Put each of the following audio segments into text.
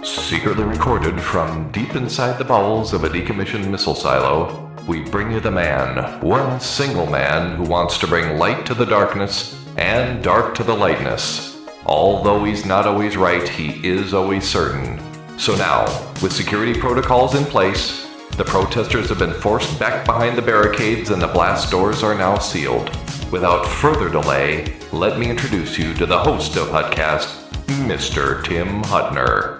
Secretly recorded from deep inside the bowels of a decommissioned missile silo, we bring you the man, one single man who wants to bring light to the darkness and dark to the lightness. Although he's not always right, he is always certain. So now, with security protocols in place, the protesters have been forced back behind the barricades and the blast doors are now sealed. Without further delay, let me introduce you to the host of Hutcast, Mr. Tim Hutner.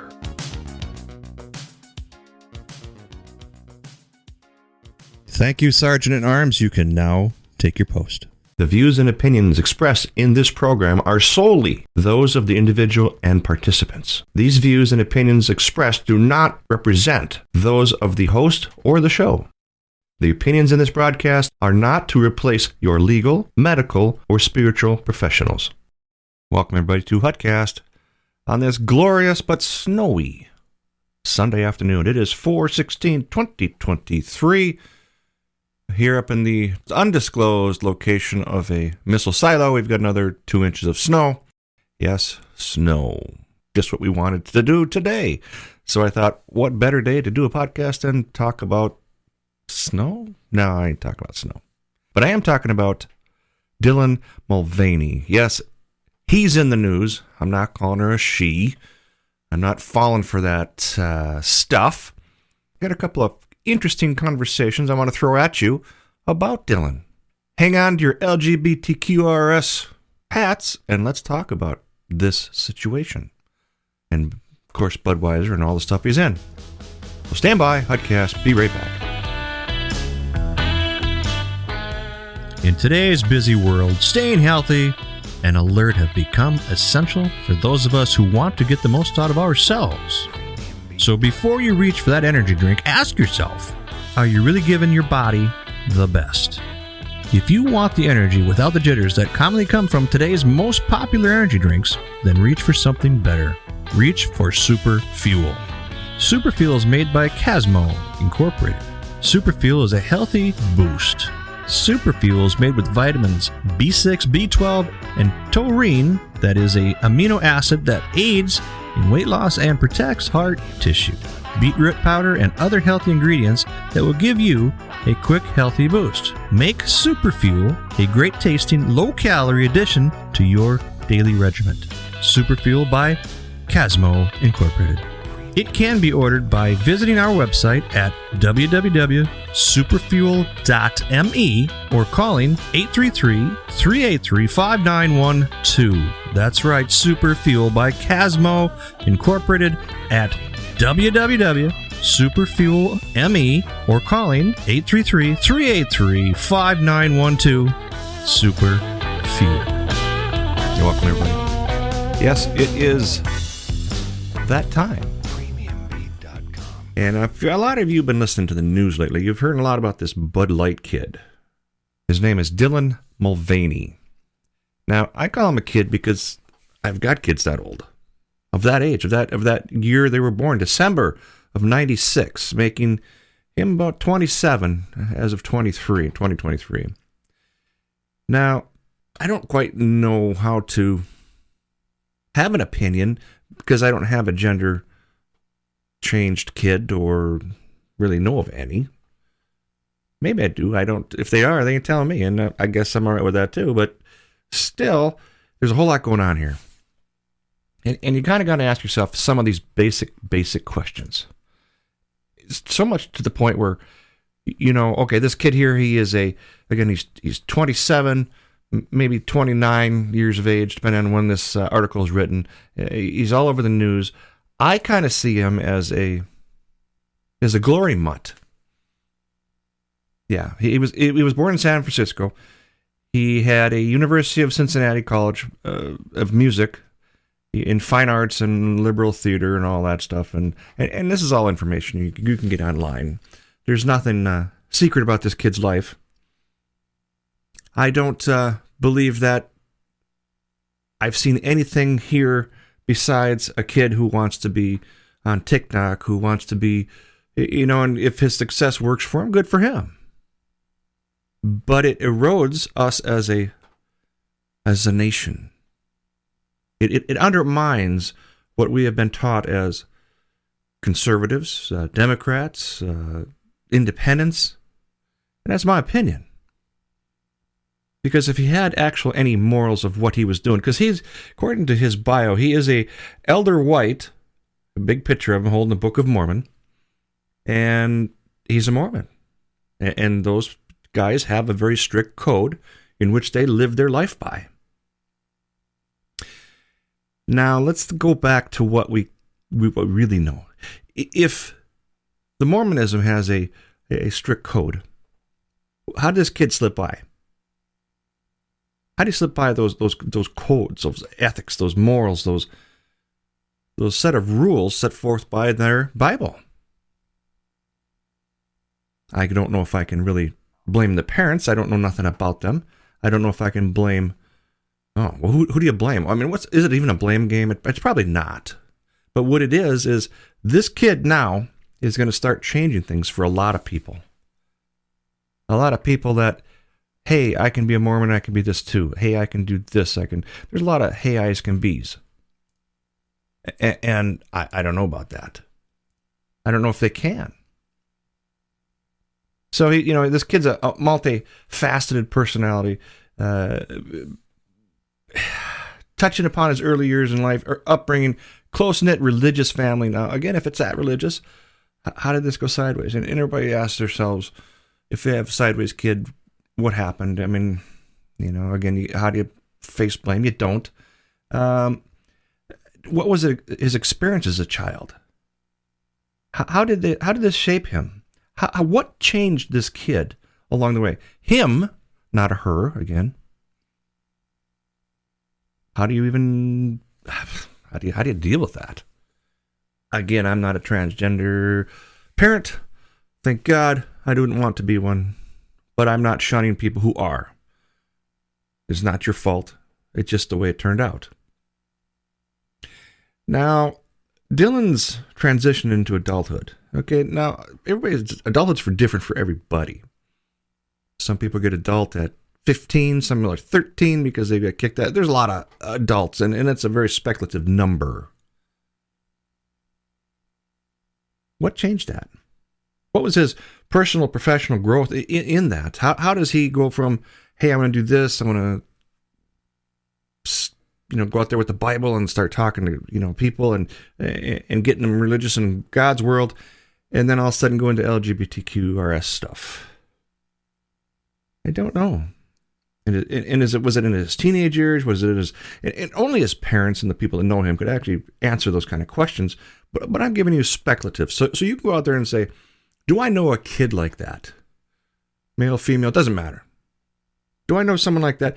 Thank you, Sergeant-at-Arms. You can now take your post. The views and opinions expressed in this program are solely those of the individual and participants. These views and opinions expressed do not represent those of the host or the show. The opinions in this broadcast are not to replace your legal, medical, or spiritual professionals. Welcome, everybody, to Hutcast on this glorious but snowy Sunday afternoon. It is 4/16/2023. Here up in the undisclosed location of a missile silo, we've got another 2 inches of snow. Yes, snow. Just what we wanted to do today. So I thought, what better day to do a podcast than talk about snow? No, I ain't talking about snow. But I am talking about Dylan Mulvaney. Yes, he's in the news. I'm not calling her a she. I'm not falling for that stuff. Got a couple of interesting conversations I want to throw at you about Dylan. Hang on to your LGBTQRS hats and let's talk about this situation. And, of course, Budweiser and all the stuff he's in. So stand by, Hutcast. Be right back. In today's busy world, staying healthy and alert have become essential for those of us who want to get the most out of ourselves. So before you reach for that energy drink, ask yourself, are you really giving your body the best? If you want the energy without the jitters that commonly come from today's most popular energy drinks, then reach for something better. Reach for Super Fuel. Super Fuel is made by Casmo Incorporated. Super Fuel is a healthy boost. Super Fuel is made with vitamins B6, B12, and taurine, that is a amino acid that aids in weight loss and protects heart tissue. Beetroot powder and other healthy ingredients that will give you a quick, healthy boost. Make Super Fuel a great tasting, low-calorie addition to your daily regimen. Super Fuel by Casmo Incorporated. It can be ordered by visiting our website at www.superfuel.me or calling 833-383-5912. That's right, Super Fuel by Casmo Incorporated at www.superfuel.me or calling 833-383-5912. Super Fuel. You're welcome, everybody. Yes, it is that time. And a lot of you have been listening to the news lately. You've heard a lot about this Bud Light kid. His name is Dylan Mulvaney. Now, I call him a kid because I've got kids that old, of that age, of that year they were born, December of 96, making him about 27 as of 2023. Now, I don't quite know how to have an opinion because I don't have a gender changed kid or really know of any. Maybe I do. I don't. If they are, they can tell me, and I guess I'm all right with that too. But still, there's a whole lot going on here, and you kind of got to ask yourself some of these basic questions. It's so much to the point where, you know, okay, this kid here, he's 27, maybe 29 years of age, depending on when this article is written. He's all over the news. I kind of see him as a glory mutt. Yeah, he was born in San Francisco. He had a University of Cincinnati College of Music in fine arts and liberal theater and all that stuff. And this is all information you can get online. There's nothing secret about this kid's life. I don't believe that I've seen anything here besides a kid who wants to be on TikTok, who wants to be, you know, and if his success works for him, good for him. But it erodes us as a nation. It undermines what we have been taught as conservatives, Democrats, independents. And that's my opinion. Because if he had any morals of what he was doing, because he's, according to his bio, he is a elder white, a big picture of him holding the Book of Mormon, and he's a Mormon. And those guys have a very strict code in which they live their life by. Now, let's go back to what we really know. If the Mormonism has a strict code, how did this kid slip by? How do you slip by those codes, those ethics, those morals, those set of rules set forth by their Bible? I don't know if I can really blame the parents. I don't know nothing about them. I don't know if I can blame. Oh, well, who do you blame? I mean, is it even a blame game? It's probably not. But what it is this kid now is going to start changing things for a lot of people. A lot of people that, hey, I can be a Mormon, I can be this too. Hey, I can do this, there's a lot of hey, I's can be's. And I don't know about that. I don't know if they can. So, this kid's a multifaceted personality, touching upon his early years in life, or upbringing, close-knit religious family. Now, again, if it's that religious, how did this go sideways? And everybody asks themselves, if they have a sideways kid, what happened? I mean, again, how do you face blame? You don't. What was his experience as a child? How did this shape him? What changed this kid along the way? Him, not a her, again. How do you deal with that? Again, I'm not a transgender parent. Thank God I didn't want to be one. But I'm not shunning people who are. It's not your fault. It's just the way it turned out. Now, Dylan's transition into adulthood. Okay, now, adulthood's different for everybody. Some people get adult at 15, some are like 13 because they get kicked out. There's a lot of adults, and it's a very speculative number. What changed that? What was his personal, professional growth in that? How does he go from, hey, I'm going to do this, I'm going to, go out there with the Bible and start talking to, people and getting them religious in God's world, and then all of a sudden go into LGBTQ RS stuff? I don't know. And was it in his teenage years? Was it and only his parents and the people that know him could actually answer those kind of questions. But I'm giving you speculative. So you can go out there and say, do I know a kid like that? Male, female, doesn't matter. Do I know someone like that?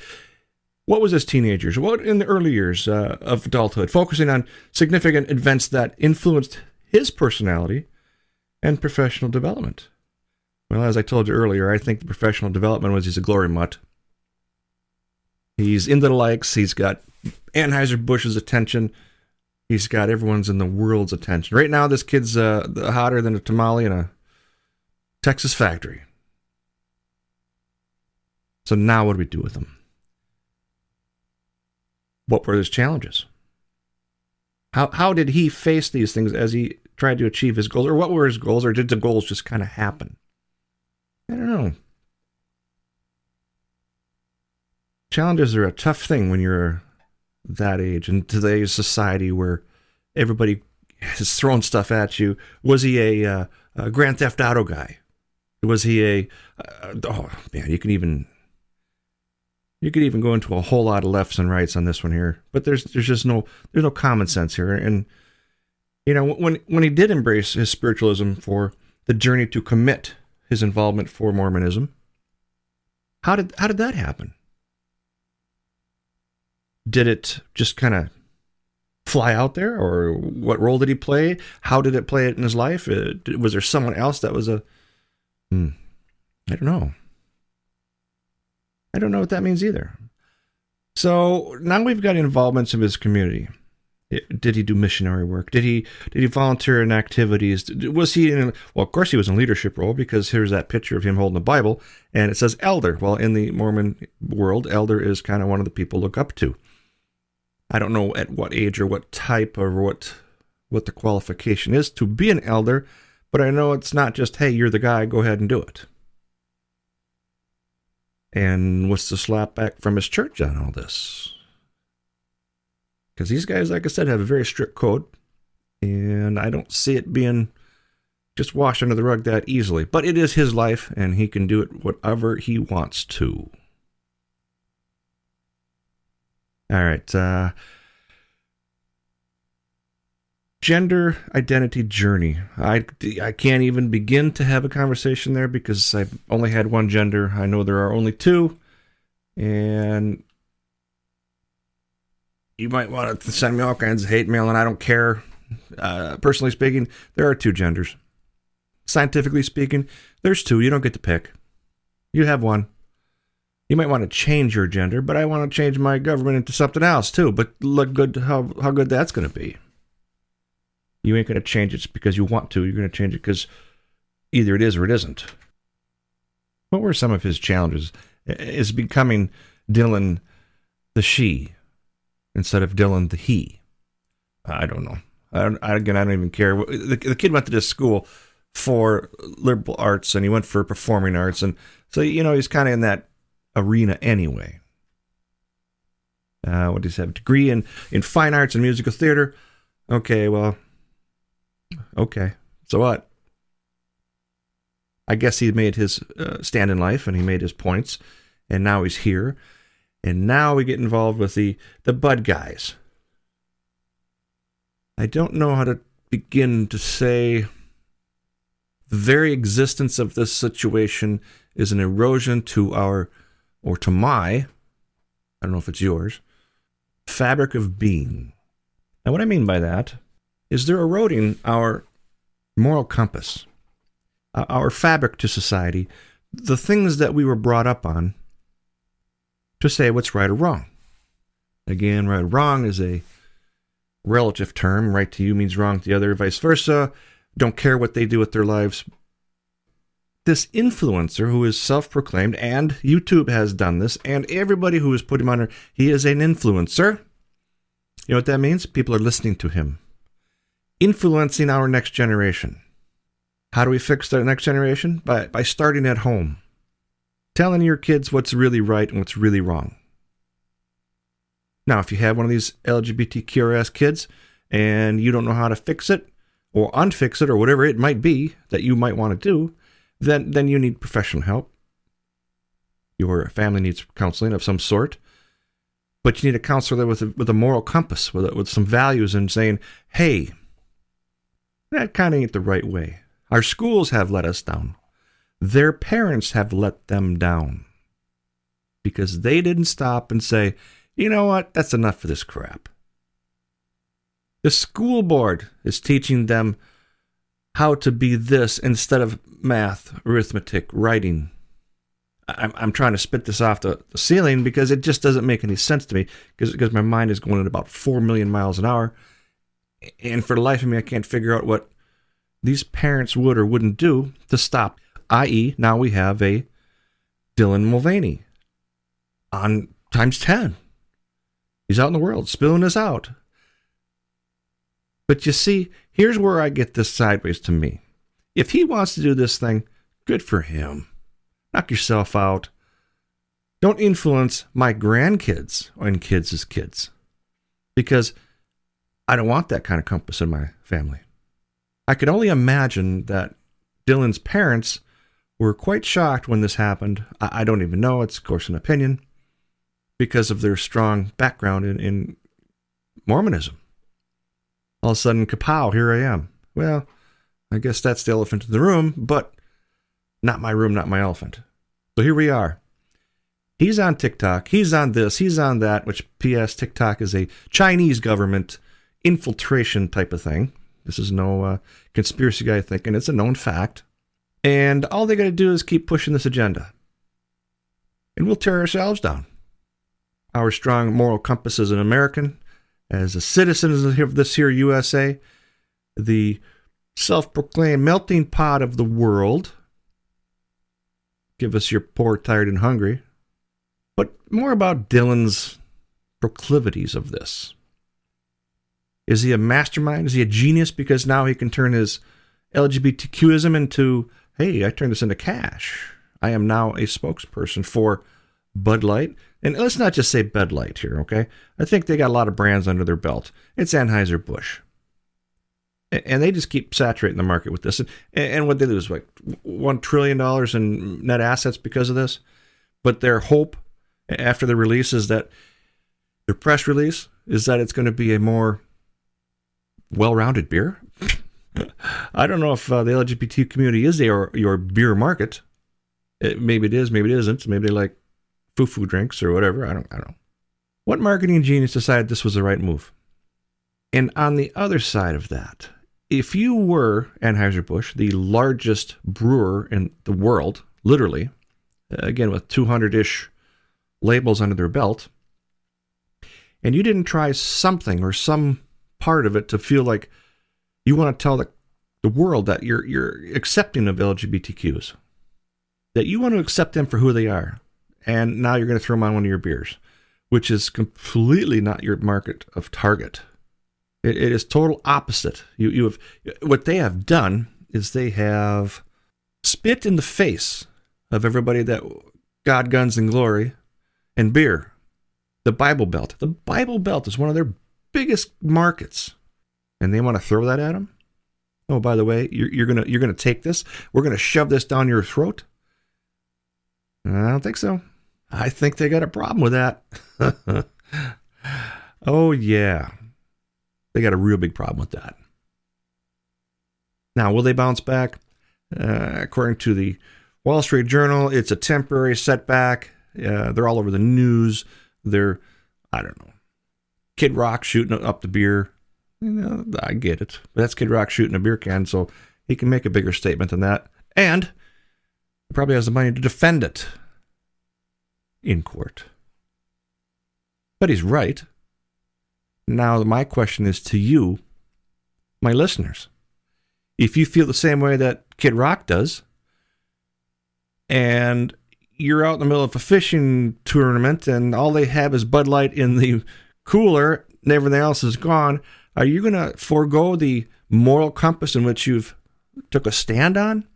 What was his teenage years? What in the early years of adulthood? Focusing on significant events that influenced his personality and professional development. Well, as I told you earlier, I think the professional development was he's a glory mutt. He's into the likes. He's got Anheuser-Busch's attention. He's got everyone's in the world's attention. Right now, this kid's hotter than a tamale in a Texas factory. So now what do we do with him? What were his challenges? How did he face these things as he tried to achieve his goals? Or what were his goals? Or did the goals just kind of happen? I don't know. Challenges are a tough thing when you're that age in today's society where everybody is throwing stuff at you. Was he a Grand Theft Auto guy? Was he oh man, you could even go into a whole lot of lefts and rights on this one here, but there's just no common sense here. And when he did embrace his spiritualism for the journey to commit his involvement for Mormonism, how did that happen? Did it just kind of fly out there, or what role did he play? How did it play it in his life? Was there someone else that was I don't know. I don't know what that means either. So now we've got involvements of his community. Did he do missionary work? Did he volunteer in activities? Was he in? Well, of course he was in a leadership role, because here's that picture of him holding the Bible, and it says elder. Well, in the Mormon world, elder is kind of one of the people look up to. I don't know at what age or what type or what what the qualification is to be an elder, but I know it's not just, hey, you're the guy, go ahead and do it. And what's the slap back from his church on all this? Because these guys, like I said, have a very strict code, and I don't see it being just washed under the rug that easily. But it is his life, and he can do it whatever he wants to. All right. Gender identity journey. I can't even begin to have a conversation there because I've only had one gender. I know there are only two. And you might want to send me all kinds of hate mail, and I don't care. Personally speaking, there are two genders. Scientifically speaking, there's two. You don't get to pick. You have one. You might want to change your gender, but I want to change my government into something else too. But look good, how good that's going to be. You ain't going to change it just because you want to. You're going to change it because either it is or it isn't. What were some of his challenges? Is becoming Dylan the she instead of Dylan the he? I don't know. I don't even care. The kid went to this school for liberal arts, and he went for performing arts, and so he's kind of in that arena anyway. What does he have? A degree in fine arts and musical theater? Okay, well, okay. So what? I guess he made his stand in life, and he made his points, and now he's here, and now we get involved with the bud guys. I don't know how to begin to say the very existence of this situation is an erosion to our, or to my, I don't know if it's yours, fabric of being. And what I mean by that is they're eroding our moral compass, our fabric to society, the things that we were brought up on to say what's right or wrong. Again, right or wrong is a relative term. Right to you means wrong to the other, vice versa. Don't care what they do with their lives. This influencer who is self-proclaimed, and YouTube has done this, and everybody who has put him under, he is an influencer. You know what that means? People are listening to him. Influencing our next generation. How do we fix the next generation? By starting at home. Telling your kids what's really right and what's really wrong. Now, if you have one of these LGBTQ kids and you don't know how to fix it or unfix it or whatever it might be that you might want to do, then you need professional help. Your family needs counseling of some sort. But you need a counselor with a moral compass, with some values, and saying, hey, that kind of ain't the right way. Our schools have let us down. Their parents have let them down. Because they didn't stop and say, you know what, that's enough for this crap. The school board is teaching them how to be this instead of math, arithmetic, writing. I'm trying to spit this off the ceiling because it just doesn't make any sense to me because my mind is going at about 4 million miles an hour. And for the life of me, I can't figure out what these parents would or wouldn't do to stop. I.e., now we have a Dylan Mulvaney on times 10. He's out in the world spilling this out. But you see, here's where I get this sideways to me. If he wants to do this thing, good for him. Knock yourself out. Don't influence my grandkids and kids' kids. Because I don't want that kind of compass in my family. I can only imagine that Dylan's parents were quite shocked when this happened. I don't even know. It's, of course, an opinion. Because of their strong background in Mormonism. All of a sudden, kapow, here I am. Well, I guess that's the elephant in the room, but not my room, not my elephant. So here we are. He's on TikTok. He's on this. He's on that, which, P.S., TikTok is a Chinese government infiltration type of thing. This is no conspiracy guy thinking. It's a known fact. And all they got to do is keep pushing this agenda. And we'll tear ourselves down. Our strong moral compass as an American, as a citizen of this here USA, the self-proclaimed melting pot of the world. Give us your poor, tired, and hungry. But more about Dylan's proclivities of this. Is he a mastermind? Is he a genius because now he can turn his LGBTQism into, hey, I turned this into cash. I am now a spokesperson for Bud Light. And let's not just say Bud Light here, okay? I think they got a lot of brands under their belt. It's Anheuser-Busch. And they just keep saturating the market with this. And what they lose, like $1 trillion in net assets because of this. But their hope after the release is that, their press release is that it's going to be a more well-rounded beer. I don't know if the LGBT community is your beer market. Maybe it is, maybe it isn't. Maybe they like foo-foo drinks or whatever. I don't know. What marketing genius decided this was the right move? And on the other side of that, if you were Anheuser-Busch, the largest brewer in the world, literally, again with 200-ish labels under their belt, and you didn't try something or some part of it to feel like you want to tell the world that you're accepting of LGBTQs, that you want to accept them for who they are, and now you're going to throw them on one of your beers, which is completely not your market of target. It is total opposite. You have, what they have done is they have spit in the face of everybody that God, guns, and glory and beer. The Bible Belt. The Bible Belt is one of their biggest markets, and they want to throw that at them. Oh, by the way, you're gonna take this. We're gonna shove this down your throat. I don't think so. I think they got a problem with that. Oh yeah, they got a real big problem with that. Now, will they bounce back? According to the Wall Street Journal, it's a temporary setback. They're all over the news. They're, I don't know, Kid Rock shooting up the beer. I get it. But that's Kid Rock shooting a beer can, so he can make a bigger statement than that. And he probably has the money to defend it in court. But he's right. Now, my question is to you, my listeners. If you feel the same way that Kid Rock does, and you're out in the middle of a fishing tournament and all they have is Bud Light in the cooler and everything else is gone, are you going to forego the moral compass in which you've took a stand on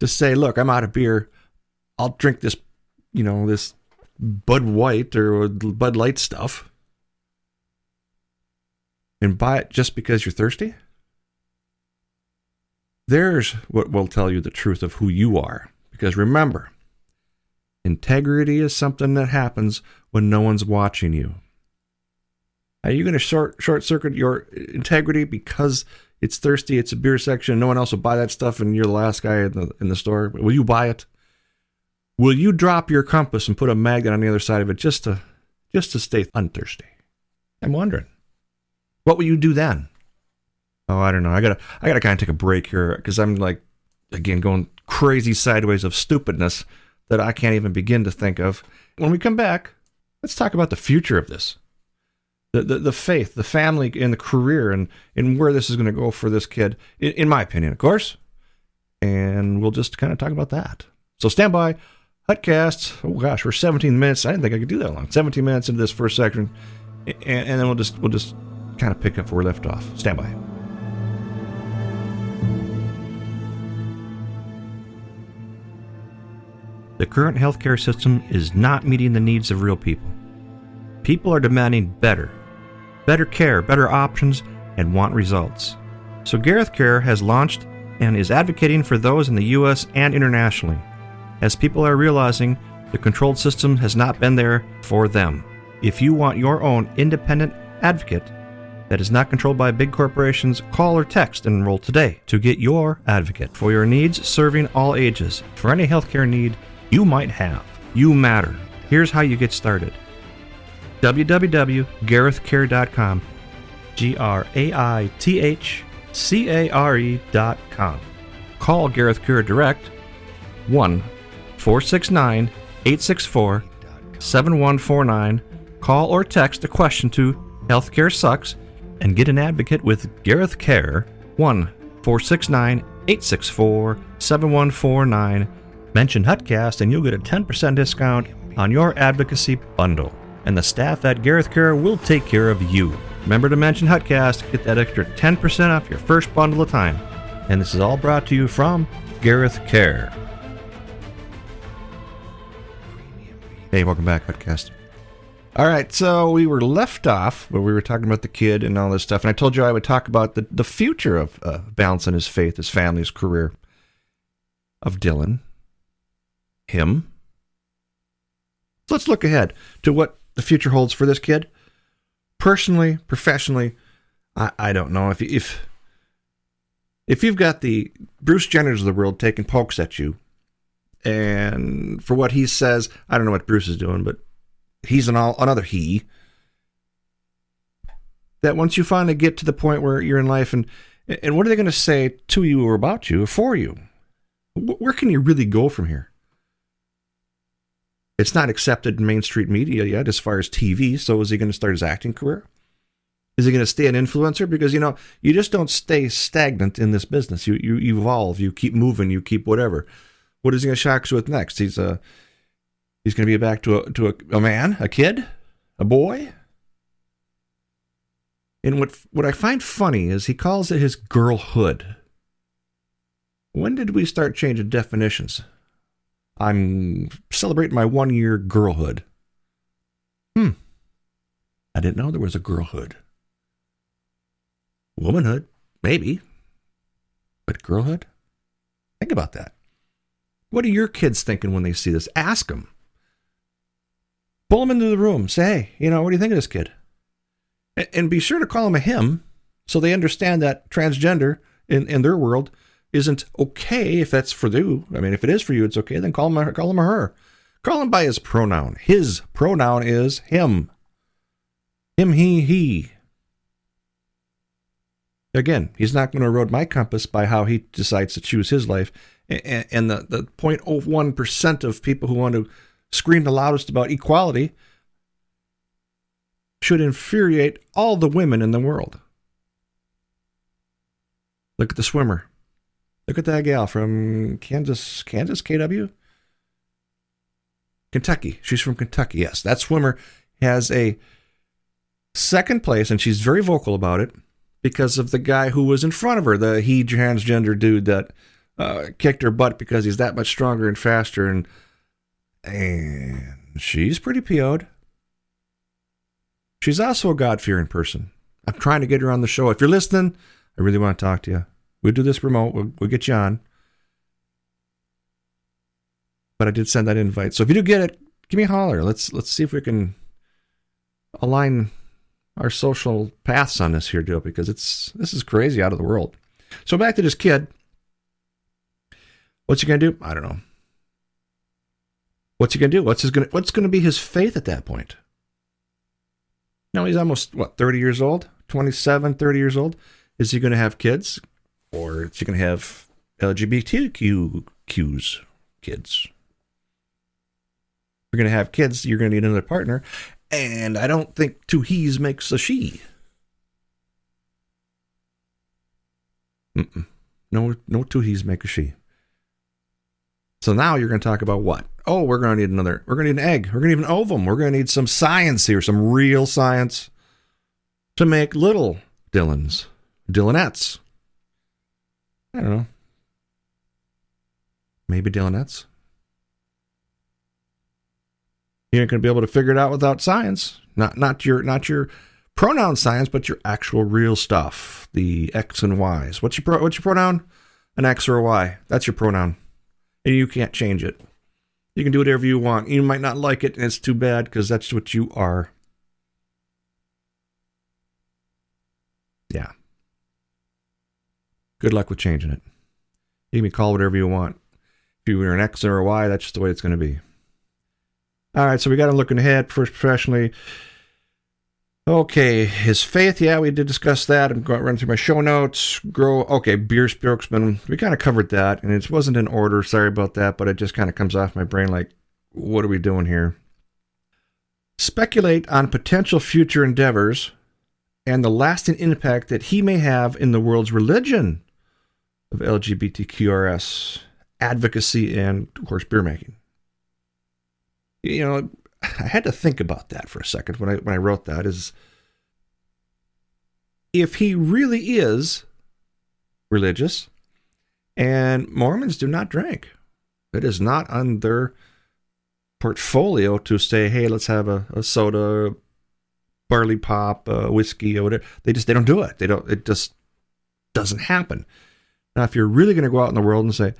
to say, look, I'm out of beer. I'll drink this, this Bud White or Bud Light stuff and buy it just because you're thirsty? There's what will tell you the truth of who you are. Because remember, integrity is something that happens when no one's watching you. Are you going to short circuit your integrity because it's thirsty, it's a beer section, no one else will buy that stuff, and you're the last guy in the store? Will you buy it? Will you drop your compass and put a magnet on the other side of it just to stay unthirsty? I'm wondering. What will you do then? Oh, I don't know. I gotta kind of take a break here because I'm like, again, going crazy sideways of stupidness that I can't even begin to think of. When we come back, let's talk about the future of this. The faith, the family, and the career, and where this is going to go for this kid, in my opinion, of course. And we'll just kind of talk about that. So stand by. Hutcast. Oh gosh, we're 17 minutes. I didn't think I could do that long. 17 minutes into this first section, and then we'll just kind of pick up where we left off. Stand by. The current healthcare system is not meeting the needs of real people. People are demanding better care, better options, and want results. So Graith Care has launched and is advocating for those in the U.S. and internationally, as people are realizing the controlled system has not been there for them. If you want your own independent advocate that is not controlled by big corporations, call or text and enroll today to get your advocate for your needs, serving all ages. For any healthcare need you might have, you matter. Here's how you get started. www.graithcare.com. GRAITHCARE.com. Call Graith Care Direct 1-469-864-7149. Call or text a question to Healthcare Sucks and get an advocate with Graith Care. 1-469-864-7149. Mention Hutcast and you'll get a 10% discount on your advocacy bundle. And the staff at Graith Care will take care of you. Remember to mention Hutcast, get that extra 10% off your first bundle of time. And this is all brought to you from Graith Care. Hey, welcome back, Hutcast. All right, so we were left off where we were talking about the kid and all this stuff, and I told you I would talk about the future of balancing his faith, his family, his career, of Dylan, him. So let's look ahead to what the future holds for this kid. Personally, professionally, I don't know. If you've got the Bruce Jenners of the world taking pokes at you, and for what he says, I don't know what Bruce is doing, but he's another he. That once you finally get to the point where you're in life, and what are they going to say to you or about you or for you? Where can you really go from here? It's not accepted in mainstream media yet as far as TV, so is he going to start his acting career? Is he going to stay an influencer? Because, you just don't stay stagnant in this business. You evolve, you keep moving, you keep whatever. What is he going to shock you with next? He's going to be back to a man, a kid, a boy. And what I find funny is he calls it his girlhood. When did we start changing definitions? I'm celebrating my 1-year girlhood. I didn't know there was a girlhood. Womanhood, maybe. But girlhood? Think about that. What are your kids thinking when they see this? Ask them. Pull them into the room. Say, hey, what do you think of this kid? And be sure to call him a him so they understand that transgender in their world isn't okay if that's for you. I mean, if it is for you, it's okay. Then call him a her. Call him by his pronoun. His pronoun is him. Him, he. Again, he's not going to erode my compass by how he decides to choose his life. And the 0.01% of people who want to scream the loudest about equality should infuriate all the women in the world. Look at the swimmer. Look at that gal from Kansas, KW? Kentucky. She's from Kentucky. Yes, that swimmer has a second place, and she's very vocal about it because of the guy who was in front of her, the transgender dude that kicked her butt because he's that much stronger and faster, and she's pretty PO'd. She's also a God-fearing person. I'm trying to get her on the show. If you're listening, I really want to talk to you. We'll do this remote. We'll get you on. But I did send that invite. So if you do get it, give me a holler. Let's see if we can align our social paths on this here deal, because this is crazy, out of the world. So back to this kid. What's he going to do? I don't know. What's he going to do? What's going to be his faith at that point? Now he's almost, 30 years old? 27, 30 years old? Is he going to have kids? Or is he going to have LGBTQ kids? If you're going to have kids, you're going to need another partner. And I don't think two he's makes a she. No two he's make a she. So now you're going to talk about what? Oh, we're going to need an egg. We're going to need an ovum. We're going to need some science here, some real science to make little Dylans, Dylanettes. I don't know. Maybe Dylanettes. You ain't going to be able to figure it out without science. Not your pronoun science, but your actual real stuff. The X and Y's. What's your pronoun? An X or a Y. That's your pronoun. And you can't change it. You can do whatever you want. You might not like it, and it's too bad, because that's what you are. Yeah. Good luck with changing it. You can be called whatever you want. If you were an X or a Y, that's just the way it's going to be. All right, so we got him looking ahead professionally. Okay, his faith, yeah, we did discuss that. I'm going to run through my show notes. Beer spokesman. We kind of covered that, and it wasn't in order. Sorry about that, but it just kind of comes off my brain like, what are we doing here? Speculate on potential future endeavors and the lasting impact that he may have in the world's religion of LGBTQRS, advocacy, and, of course, beer making. I had to think about that for a second when I wrote that. Is if he really is religious, and Mormons do not drink. It is not on their portfolio to say, hey, let's have a soda, barley pop, whiskey, or whatever. They don't do it. It just doesn't happen. Now, if you're really going to go out in the world and say,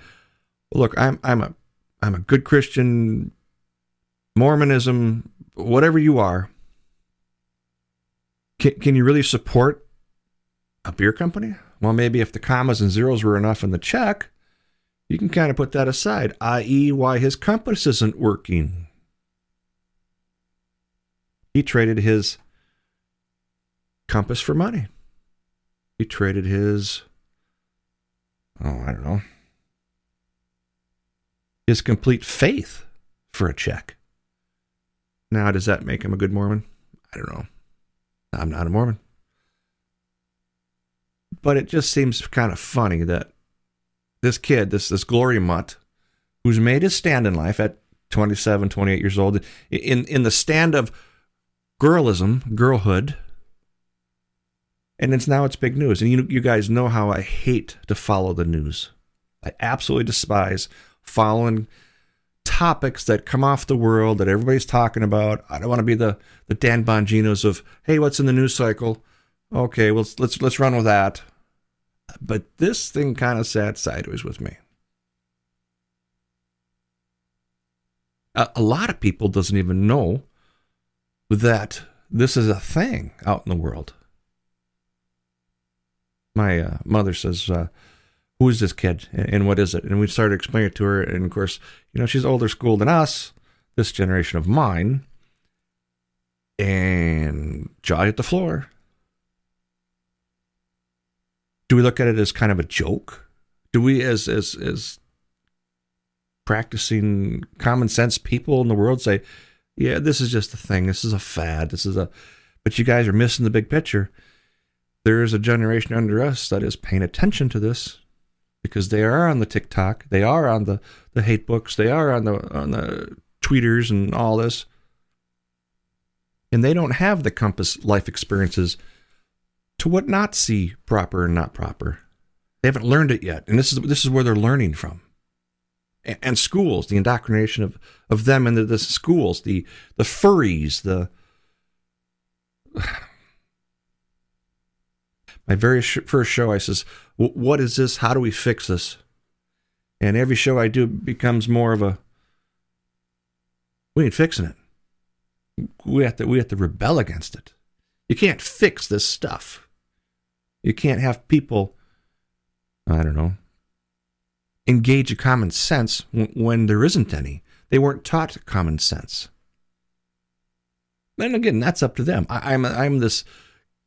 well, look, I'm a good Christian, Mormonism, whatever you are, can you really support a beer company? Well, maybe if the commas and zeros were enough in the check, you can kind of put that aside, i.e. why his compass isn't working. He traded his compass for money. He traded his, his complete faith for a check. Now, does that make him a good Mormon? I don't know. I'm not a Mormon. But it just seems kind of funny that this kid, this glory mutt, who's made his stand in life at 27, 28 years old, in the stand of girlhood, and it's big news. And you guys know how I hate to follow the news. I absolutely despise following topics that come off the world that everybody's talking about. I don't want to be the Dan Bonginos of, hey, what's in the news cycle? Okay, well, let's run with that. But this thing kind of sat sideways with me. A lot of people doesn't even know that this is a thing out in the world. My mother says, who is this kid and what is it? And we started explaining it to her. And of course, she's older school than us, this generation of mine. And jaw hit the floor. Do we look at it as kind of a joke? Do we, as practicing common sense people in the world, say, yeah, this is just a thing. This is a fad. But you guys are missing the big picture. There is a generation under us that is paying attention to this because they are on the TikTok. They are on the hate books. They are on the tweeters and all this. And they don't have the compass life experiences to what not see proper and not proper. They haven't learned it yet. And this is where they're learning from. And schools, the indoctrination of them into the schools, the furries, my very first show, I says, what is this? How do we fix this? And every show I do becomes more of we ain't fixing it. We have to rebel against it. You can't fix this stuff. You can't have people, engage in common sense when there isn't any. They weren't taught common sense. And again, that's up to them. I'm this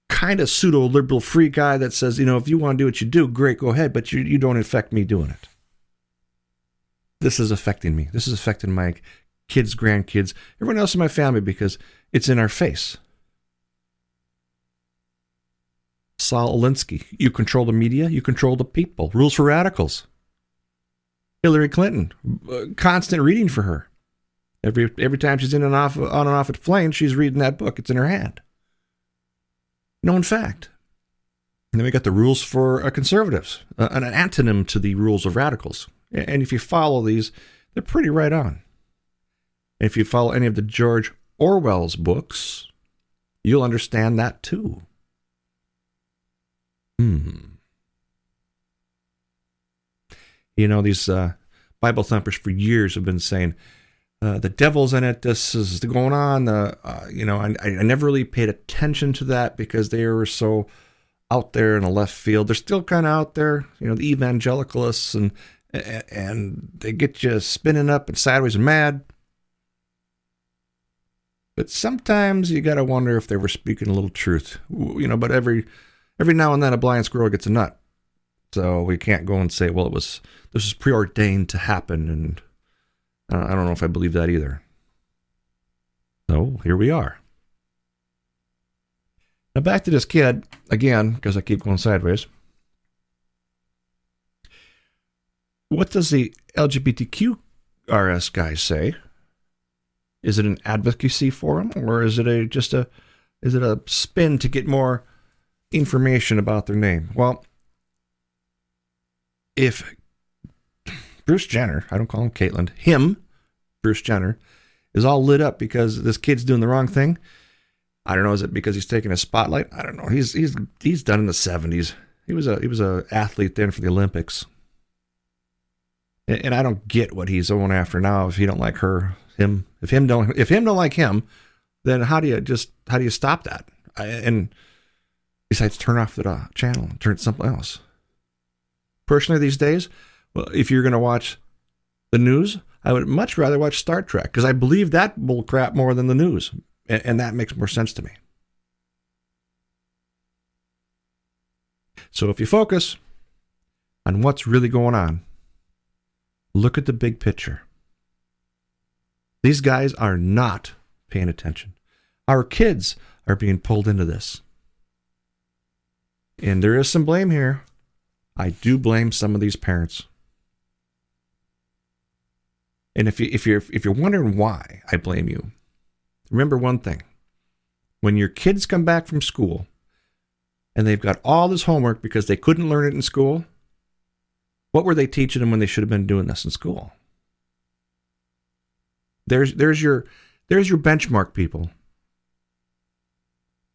kind of pseudo-liberal free guy that says, if you want to do what you do, great, go ahead, but you don't affect me doing it. This is affecting me. This is affecting my kids, grandkids, everyone else in my family because it's in our face. Saul Alinsky, you control the media, you control the people. Rules for Radicals. Hillary Clinton, constant reading for her. Every time she's on and off at planes, she's reading that book. It's in her hand. Known fact. And then we got the rules for conservatives, an antonym to the rules of radicals. And if you follow these, they're pretty right on. And if you follow any of the George Orwell's books, you'll understand that too. These Bible thumpers for years have been saying, the devil's in it, this is going on. I never really paid attention to that because they were so out there in the left field. They're still kind of out there, the evangelicalists, and they get you spinning up and sideways and mad. But sometimes you got to wonder if they were speaking a little truth, but every now and then a blind squirrel gets a nut. So we can't go and say, well, this was preordained to happen. And I don't know if I believe that either. So here we are. Now back to this kid, again, because I keep going sideways. What does the LGBTQ RS guy say? Is it an advocacy forum, or is it a spin to get more information about their name. Well, if Bruce Jenner, I don't call him Caitlyn, Bruce Jenner, is all lit up because this kid's doing the wrong thing, I don't know, is it because he's taking a spotlight? I don't know. He's done in the 70s. He was a athlete then for the Olympics. And I don't get what he's going after now if he don't like him. If him don't like him, then how do you stop that? And besides, turn off the channel and turn it to something else. Personally, these days, well, if you're going to watch the news, I would much rather watch Star Trek because I believe that bull crap more than the news, and that makes more sense to me. So if you focus on what's really going on, look at the big picture. These guys are not paying attention. Our kids are being pulled into this. And there is some blame here. I do blame some of these parents. And if you're wondering why I blame you, remember one thing. When your kids come back from school and they've got all this homework because they couldn't learn it in school, what were they teaching them when they should have been doing this in school? There's your benchmark, people.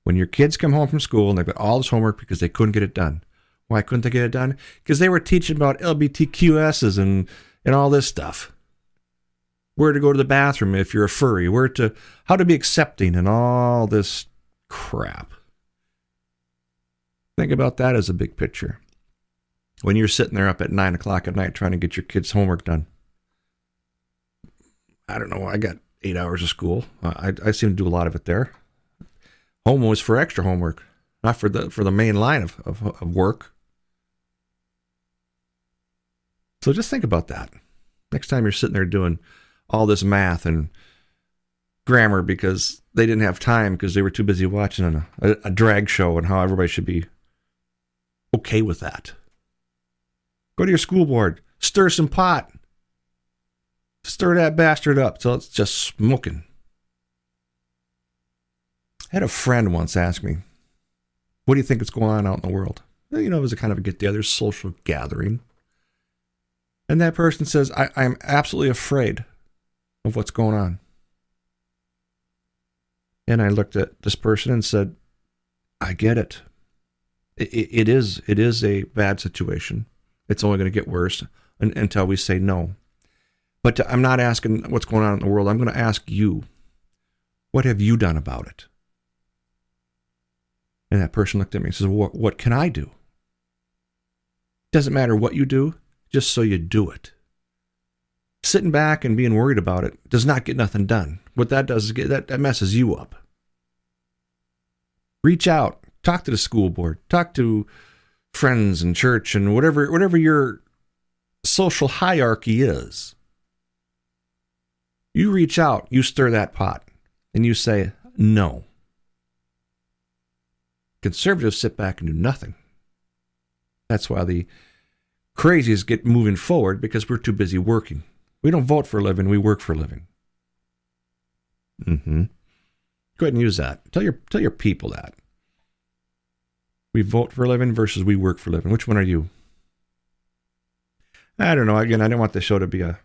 When your kids come home from school and they've got all this homework because they couldn't get it done. Why couldn't they get it done? Because they were teaching about LGBTQs and all this stuff. Where to go to the bathroom if you're a furry. How to be accepting and all this crap. Think about that as a big picture. When you're sitting there up at 9 o'clock at night trying to get your kids' homework done. I don't know. I got 8 hours of school. I seem to do a lot of it there. Home was for extra homework, not for the main line of work. So just think about that. Next time you're sitting there doing all this math and grammar because they didn't have time because they were too busy watching a drag show and how everybody should be okay with that. Go to your school board, stir some pot. Stir that bastard up till it's just smoking. I had a friend once ask me, what do you think is going on out in the world? Well, it was a kind of a get-together, social gathering. And that person says, I'm absolutely afraid of what's going on. And I looked at this person and said, I get it. It is a bad situation. It's only going to get worse until we say no. But I'm not asking what's going on in the world. I'm going to ask you, what have you done about it? And that person looked at me and says, what can I do? Doesn't matter what you do, just so you do it. Sitting back and being worried about it does not get nothing done. What that does is that messes you up. Reach out, talk to the school board, talk to friends and church and whatever your social hierarchy is. You reach out, you stir that pot, and you say, no. Conservatives sit back and do nothing. That's why the crazies get moving forward, because we're too busy working. We don't vote for a living, we work for a living. Go ahead and use that. Tell your people that. We vote for a living versus we work for a living. Which one are you? I don't know. Again, I don't want the show to be a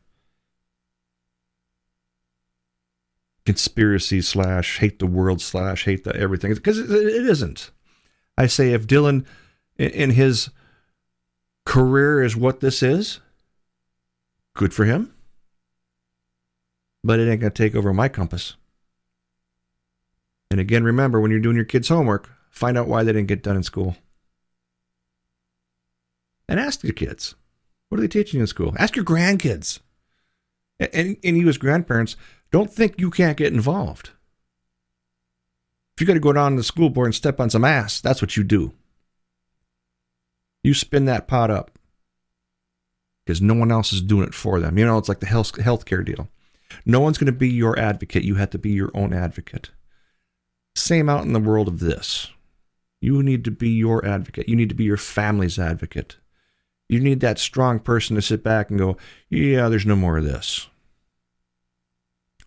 conspiracy / hate the world / hate the everything, because it isn't. I say if Dylan in his career is what this is, good for him. But it ain't going to take over my compass. And again, remember, when you're doing your kids' homework, find out why they didn't get done in school. And ask your kids, what are they teaching you in school? Ask your grandkids. And you as grandparents, don't think you can't get involved. If you got to go down to the school board and step on some ass, that's what you do. You spin that pot up. Because no one else is doing it for them. It's like the healthcare deal. No one's going to be your advocate. You have to be your own advocate. Same out in the world of this. You need to be your advocate. You need to be your family's advocate. You need that strong person to sit back and go, yeah, there's no more of this.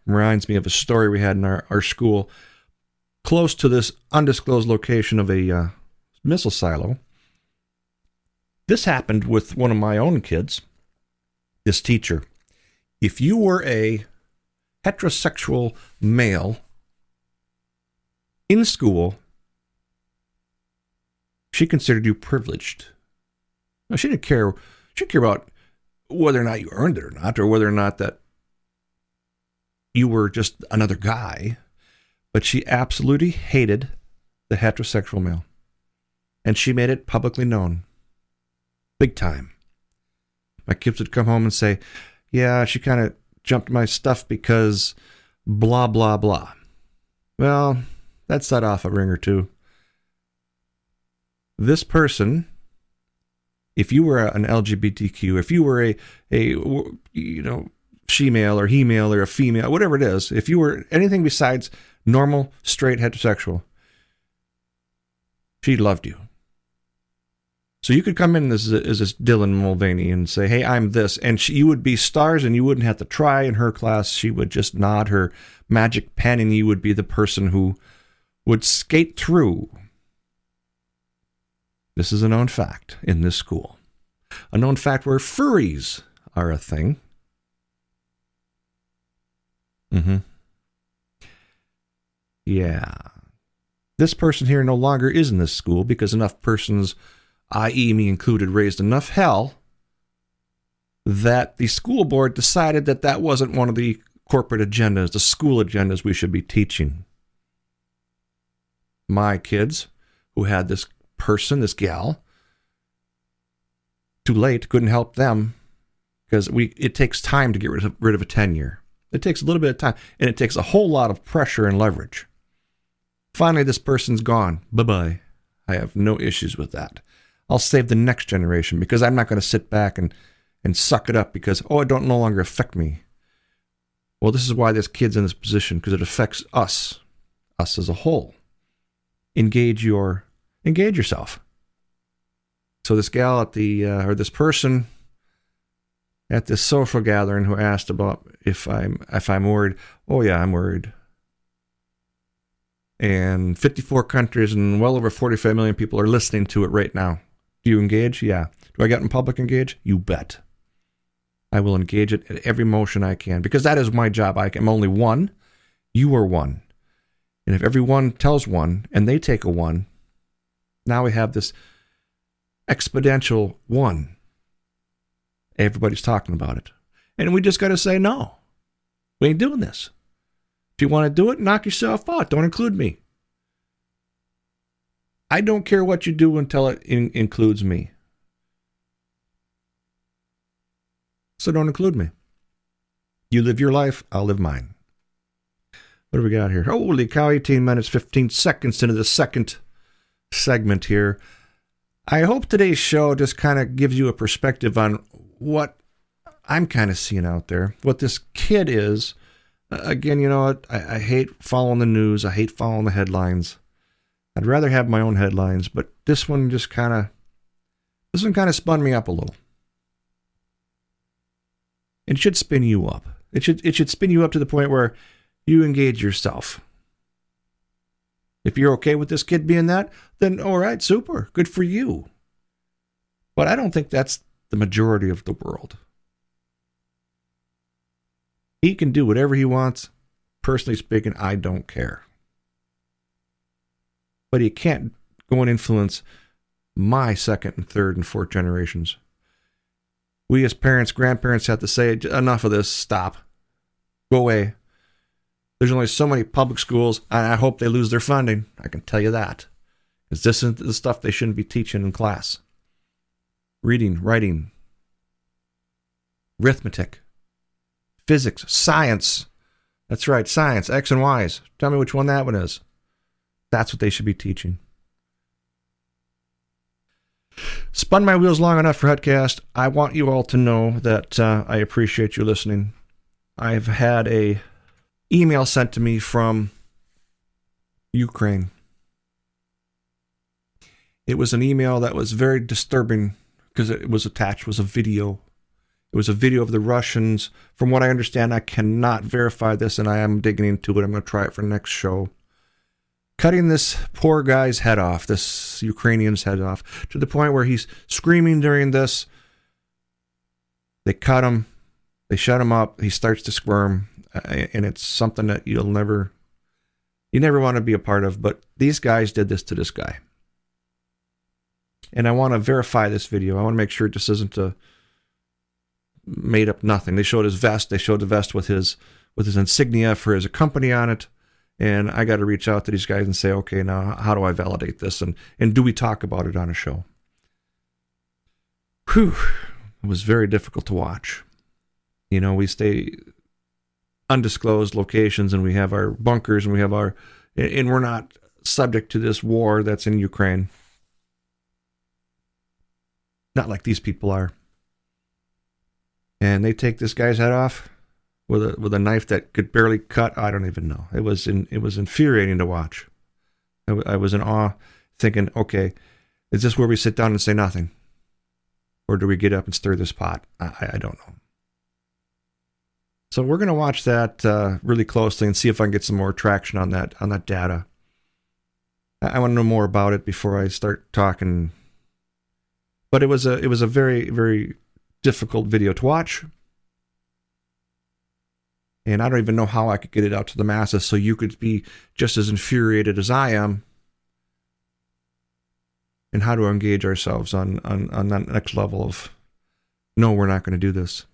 Reminds me of a story we had in our school, close to this undisclosed location of a missile silo. This happened with one of my own kids, this teacher. If you were a heterosexual male in school, she considered you privileged. Now, she didn't care about whether or not you earned it or not, or whether or not that you were just another guy, but she absolutely hated the heterosexual male. And she made it publicly known. Big time. My kids would come home and say, yeah, she kind of jumped my stuff because blah, blah, blah. Well, that set off a ring or two. This person, if you were an LGBTQ, if you were a she-male or he-male or a female, whatever it is, if you were anything besides normal, straight, heterosexual, she loved you. So you could come in as this Dylan Mulvaney and say, hey, I'm this. And you would be stars and you wouldn't have to try in her class. She would just nod her magic pen and you would be the person who would skate through. This is a known fact in this school. A known fact where furries are a thing. Yeah. This person here no longer is in this school because enough persons, i.e. me included, raised enough hell that the school board decided that that wasn't one of the corporate agendas, the school agendas we should be teaching. My kids, who had this person, this gal, too late, couldn't help them because it takes time to get rid of a tenure. It takes a little bit of time, and it takes a whole lot of pressure and leverage. Finally, this person's gone. Bye-bye. I have no issues with that. I'll save the next generation because I'm not going to sit back and suck it up because, it don't no longer affect me. Well, this is why this kid's in this position, because it affects us as a whole. Engage yourself. So this gal at or this person at this social gathering who asked about if I'm worried. Oh yeah, I'm worried. And 54 countries and well over 45 million people are listening to it right now. Do you engage? Yeah. Do I get in public engage? You bet. I will engage it at every motion I can because that is my job. I am only one. You are one. And if everyone tells one and they take a one, now we have this exponential one. Everybody's talking about it. And we just got to say, no, we ain't doing this. If you want to do it, knock yourself out. Don't include me. I don't care what you do until it includes me. So don't include me. You live your life, I'll live mine. What do we got here? Holy cow, 18 minutes, 15 seconds into the second segment here. I hope today's show just kind of gives you a perspective on what I'm kind of seeing out there, what this kid is. Again, you know what? I hate following the news. I hate following the headlines. I'd rather have my own headlines, but this one kind of spun me up a little. It should spin you up. It should spin you up to the point where you engage yourself. If you're okay with this kid being that, then all right, super, good for you. But I don't think that's the majority of the world. He can do whatever he wants. Personally speaking, I don't care. But he can't go and influence my second and third and fourth generations. We as parents, grandparents have to say, enough of this, stop. Go away. There's only so many public schools, and I hope they lose their funding. I can tell you that. Because this isn't the stuff they shouldn't be teaching in class. Reading, writing, arithmetic, physics, science. That's right, science, X and Y's. Tell me which one that one is. That's what they should be teaching. Spun my wheels long enough for Hutcast. I want you all to know that I appreciate you listening. I've had a email sent to me from Ukraine. It was an email that was very disturbing because it was attached was a video. It was a video of the Russians. From what I understand, I cannot verify this, and I am digging into it. I'm going to try it for the next show. cutting this poor guy's head off, this Ukrainian's head off, to the point where he's screaming during this. They cut him. They shut him up. He starts to squirm. And it's something that you never want to be a part of. But these guys did this to this guy. And I want to verify this video. I want to make sure this isn't a made up nothing. They showed his vest. They showed the vest with his insignia for his company on it. And I got to reach out to these guys and say, okay, now how do I validate this? And do we talk about it on a show? Whew. It was very difficult to watch. You know, we stay undisclosed locations and we have our bunkers and we're not subject to this war that's in Ukraine. Not like these people are. And they take this guy's head off with a knife that could barely cut. I don't even know. It was infuriating to watch. I was in awe, thinking, okay, is this where we sit down and say nothing? Or do we get up and stir this pot? I don't know. So we're going to watch that really closely and see if I can get some more traction on that data. I want to know more about it before I start talking. But it was a very, very difficult video to watch. And I don't even know how I could get it out to the masses so you could be just as infuriated as I am. And how to engage ourselves on that next level of, no, we're not going to do this.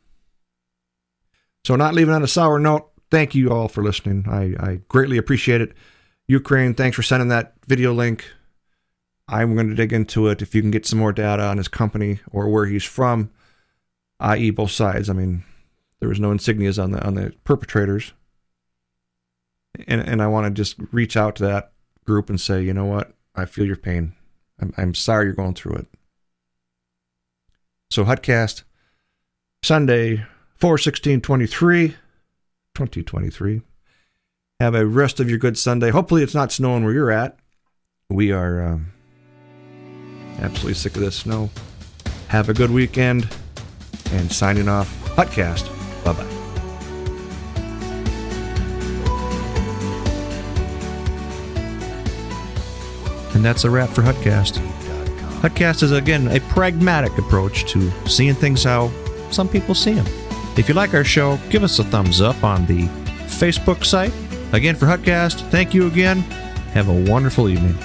So not leaving on a sour note, thank you all for listening. I greatly appreciate it. Ukraine, thanks for sending that video link. I'm going to dig into it. If you can get some more data on his company or where he's from, i.e. both sides. I mean, there was no insignias on the perpetrators. And I want to just reach out to that group and say, you know what? I feel your pain. I'm sorry you're going through it. So Hutcast, Sunday, 4/16/2023. Have a rest of your good Sunday. Hopefully it's not snowing where you're at. We are absolutely sick of this snow. Have a good weekend. And signing off, Hutcast. Bye-bye. And that's a wrap for Hutcast. Hutcast is, again, a pragmatic approach to seeing things how some people see them. If you like our show, give us a thumbs up on the Facebook site. Again, for Hutcast, thank you again. Have a wonderful evening.